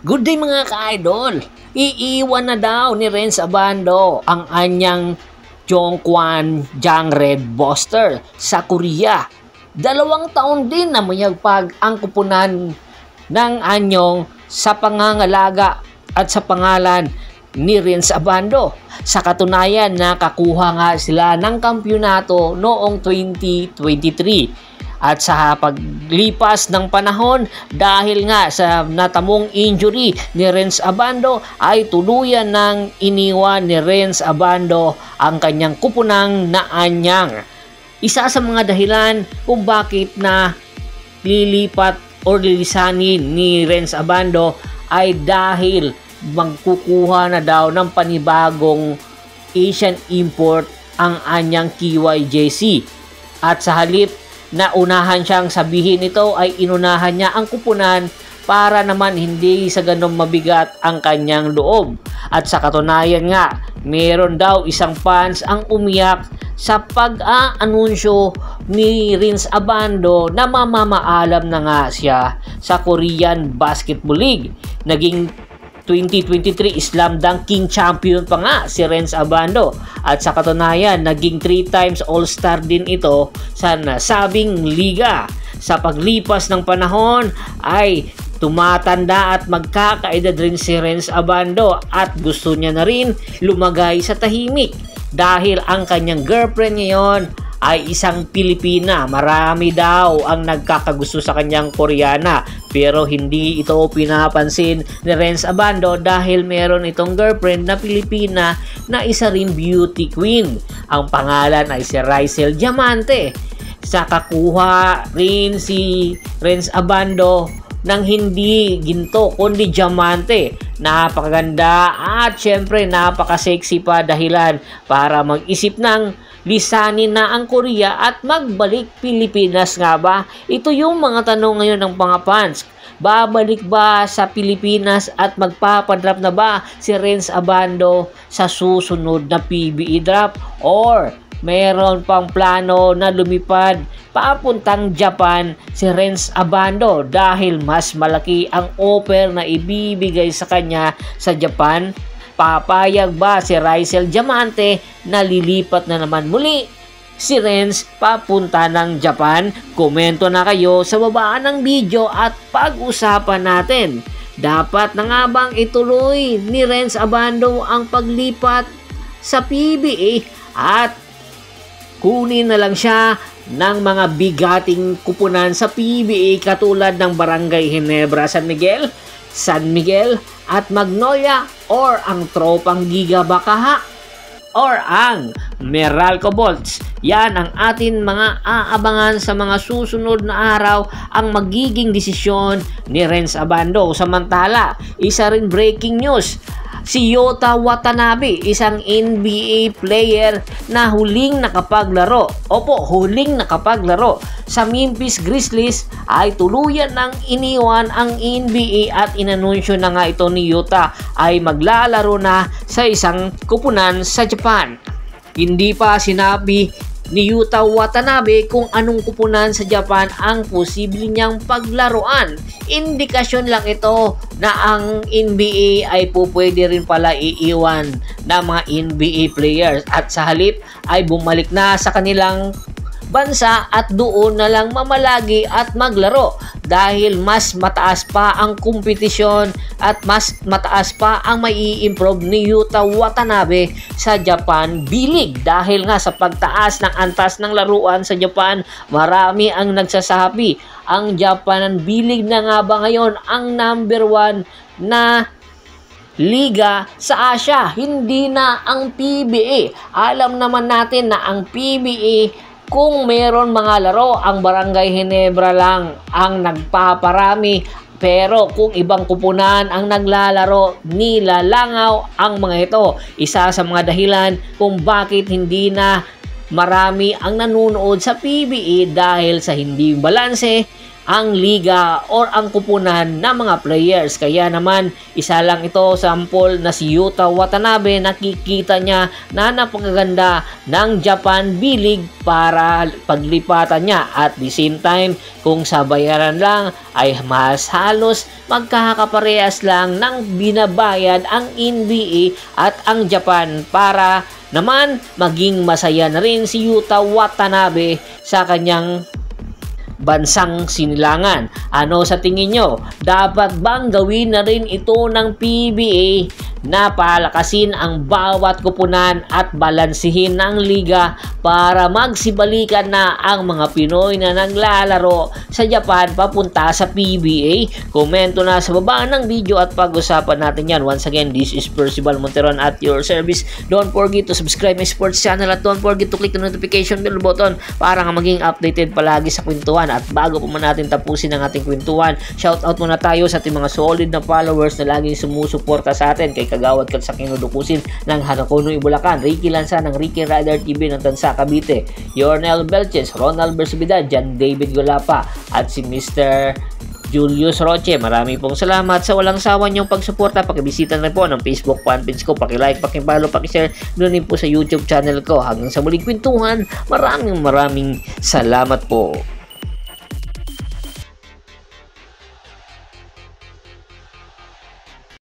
Good day mga ka-idol! Iiwan na daw ni Renz Abando ang anyang Jongkwan Jang Red Buster sa Korea. 2 taon din na mayagpag ang kupunan ng anyong sa pangangalaga at sa pangalan ni Renz Abando. Sa katunayan, nakakuha nga sila ng kampyonato noong 2023. At sa paglipas ng panahon, dahil nga sa natamong injury ni Renz Abando, ay tuluyan ng iniwan ni Renz Abando ang kanyang kupunang na anyang. Isa sa mga dahilan kung bakit na lilipat o lilisanin ni Renz Abando ay dahil magkukuha na daw ng panibagong Asian import ang anyang KYJC. At sa halip na unahan siyang sabihin ito ay inunahan niya ang kupunan para naman hindi sa ganong mabigat ang kanyang loob. At sa katunayan nga, meron daw isang fans ang umiyak sa pag-aanunsyo ni Renz Abando na mamamaalam na nga siya sa Korean Basketball League. Naging 2023 Slam Dunk King champion pa nga si Renz Abando. At sa katunayan, naging 3 times All-Star din ito sa nasabing liga. Sa paglipas ng panahon ay tumatanda at magkakaedad rin si Renz Abando at gusto niya na rin lumagay sa tahimik dahil ang kanyang girlfriend ngayon ay isang Pilipina. Marami daw ang nagkakagusto sa kanyang Koreana, pero hindi ito pinapansin ni Renz Abando dahil meron itong girlfriend na Pilipina na isa rin beauty queen. Ang pangalan ay si Rysel Diamante. Sa kakuha rin si Renz Abando ng hindi ginto kundi diamante. Napakaganda at syempre napaka-sexy pa, dahilan para mag-isip ng lisanin na ang Korea at magbalik Pilipinas nga ba? Ito yung mga tanong ngayon ng mga fans. Babalik ba sa Pilipinas at magpapadrop na ba si Renz Abando sa susunod na PBA drop? Or meron pang plano na lumipad papuntang Japan si Renz Abando dahil mas malaki ang offer na ibibigay sa kanya sa Japan? Papayag ba si Rysel Diamante na lilipat na naman muli si Renz papunta ng Japan? Komento na kayo sa baba ng video at pag-usapan natin. Dapat na nga bang ituloy ni Renz Abando ang paglipat sa PBA at kunin na lang siya ng mga bigating kupunan sa PBA katulad ng Barangay Ginebra San Miguel at Magnolia, or ang tropang Giga Bakaha, or ang Meralco Bolts? Yan ang atin mga aabangan sa mga susunod na araw ang magiging desisyon ni Renz Abando. Samantala, isa rin breaking news. Si Yuta Watanabe, isang NBA player na huling nakapaglaro sa Memphis Grizzlies, ay tuluyan ng iniwan ang NBA at inanunsyo na nga ito ni Yuta ay maglalaro na sa isang kupunan sa Japan. Hindi pa sinabi ni Yuta Watanabe kung anong kupunan sa Japan ang posible niyang paglaruan. Indikasyon lang ito na ang NBA ay pwede rin pala iiwan ng mga NBA players at sa halip ay bumalik na sa kanilang bansa at doon na lang mamalagi at maglaro dahil mas mataas pa ang kompetisyon at mas mataas pa ang mai-improve ni Yuta Watanabe sa Japan B-League. Dahil nga sa pagtaas ng antas ng laruan sa Japan, marami ang nagsasabi ang Japan B-League na nga ba ngayon ang number 1 na liga sa Asia, hindi na ang PBA. Alam naman natin na ang PBA, kung meron mga laro, ang Barangay Ginebra lang ang nagpaparami. Pero kung ibang kupunan ang naglalaro, nilalangaw ang mga ito. Isa sa mga dahilan kung bakit hindi na marami ang nanonood sa PBA dahil sa hindi balanse ang liga or ang kupunan ng mga players. Kaya naman, isa lang ito sample na si Yuta Watanabe, nakikita niya na napakaganda ng Japan B-League para paglipatan niya. At the same time, kung sa bayaran lang ay mas halos magkakaparehas lang ng binabayad ang NBA at ang Japan para naman maging masaya na rin si Yuta Watanabe sa kanyang bansang sinilangan. Ano sa tingin nyo? Dapat bang gawin na rin ito ng PBA na palakasin ang bawat kupunan at balansihin ng liga para magsibalikan na ang mga Pinoy na naglalaro sa Japan papunta sa PBA? Komento na sa baba ng video at pag-usapan natin yan. Once again, this is Percival Monteron at your service. Don't forget to subscribe my sports channel at don't forget to click the notification bell button para maging updated palagi sa kwentuhan. At bago po man natin tapusin ang ating kwentuhan, shoutout muna tayo sa ating mga solid na followers na laging sumusuporta sa atin. Kay Kagawad Kalsakino Dukusin ng Hanakono, Ibulacan, Ricky Lanza ng Ricky Rider TV ng Tansa, Cavite, Yornel Belches, Ronald Bersubida, John David Golapa, at si Mr. Julius Roche. Marami pong salamat sa walang sawa niyong pagsuporta. Pakibisita na po ng Facebook fanpage ko, pakilike, pakipollow, pakishare doon din po sa YouTube channel ko. Hanggang sa muling kwentuhan, maraming salamat po.